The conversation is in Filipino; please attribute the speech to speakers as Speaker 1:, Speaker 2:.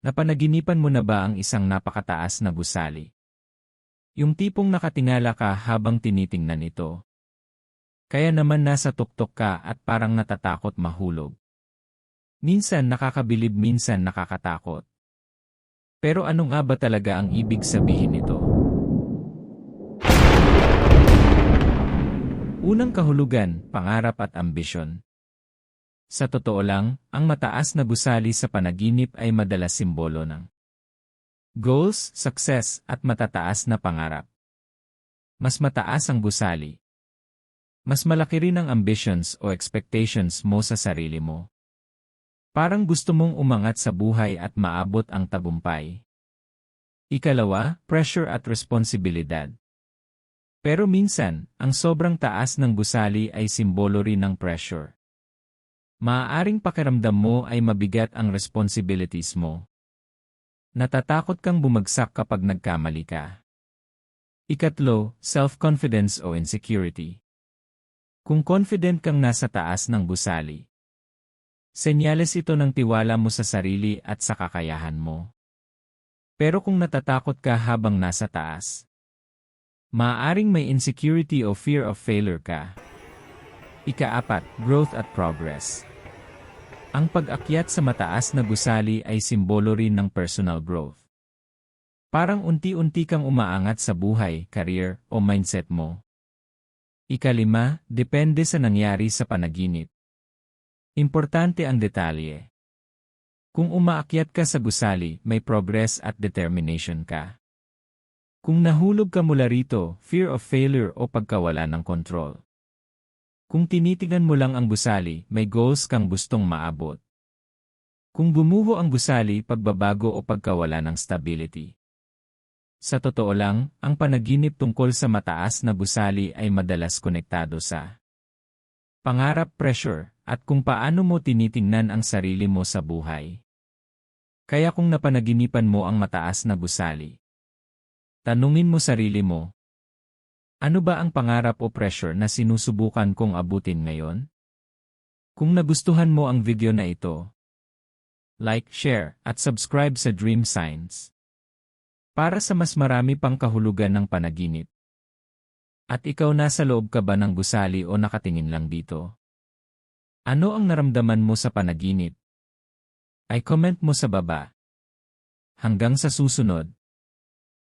Speaker 1: Napanaginipan mo na ba ang isang napakataas na gusali? Yung tipong nakatingala ka habang tinitingnan ito. Kaya naman nasa tuktok ka at parang natatakot mahulog. Minsan nakakabilib, minsan nakakatakot. Pero ano nga ba talaga ang ibig sabihin nito? Unang kahulugan, pangarap at ambisyon. Sa totoo lang, ang mataas na gusali sa panaginip ay madalas simbolo ng goals, success, at matataas na pangarap. Mas mataas ang gusali. Mas malaki rin ang ambitions o expectations mo sa sarili mo. Parang gusto mong umangat sa buhay at maabot ang tagumpay. Ikalawa, pressure at responsibilidad. Pero minsan, ang sobrang taas ng gusali ay simbolo rin ng pressure. Maaaring pakiramdam mo ay mabigat ang responsibilities mo. Natatakot kang bumagsak kapag nagkamali ka. Ikatlo, self-confidence o insecurity. Kung confident kang nasa taas ng gusali, senyales ito ng tiwala mo sa sarili at sa kakayahan mo. Pero kung natatakot ka habang nasa taas, maaaring may insecurity o fear of failure ka. Ika-apat, growth at progress. Ang pag-akyat sa mataas na gusali ay simbolo rin ng personal growth. Parang unti-unti kang umaangat sa buhay, career, o mindset mo. Ikalima, depende sa nangyari sa panaginip. Importante ang detalye. Kung umaakyat ka sa gusali, may progress at determination ka. Kung nahulog ka mula rito, fear of failure o pagkawala ng control. Kung tinitigan mo lang ang gusali, may goals kang gustong maabot. Kung bumuho ang gusali, pagbabago o pagkawala ng stability. Sa totoo lang, ang panaginip tungkol sa mataas na gusali ay madalas konektado sa pangarap, pressure, at kung paano mo tinitingnan ang sarili mo sa buhay. Kaya kung napanaginipan mo ang mataas na gusali, tanungin mo sarili mo, ano ba ang pangarap o pressure na sinusubukan kong abutin ngayon? Kung nagustuhan mo ang video na ito, like, share, at subscribe sa Dream Signs para sa mas marami pang kahulugan ng panaginip. At ikaw, nasa loob ka ba ng gusali o nakatingin lang dito? Ano ang naramdaman mo sa panaginip? Ay comment mo sa baba. Hanggang sa susunod.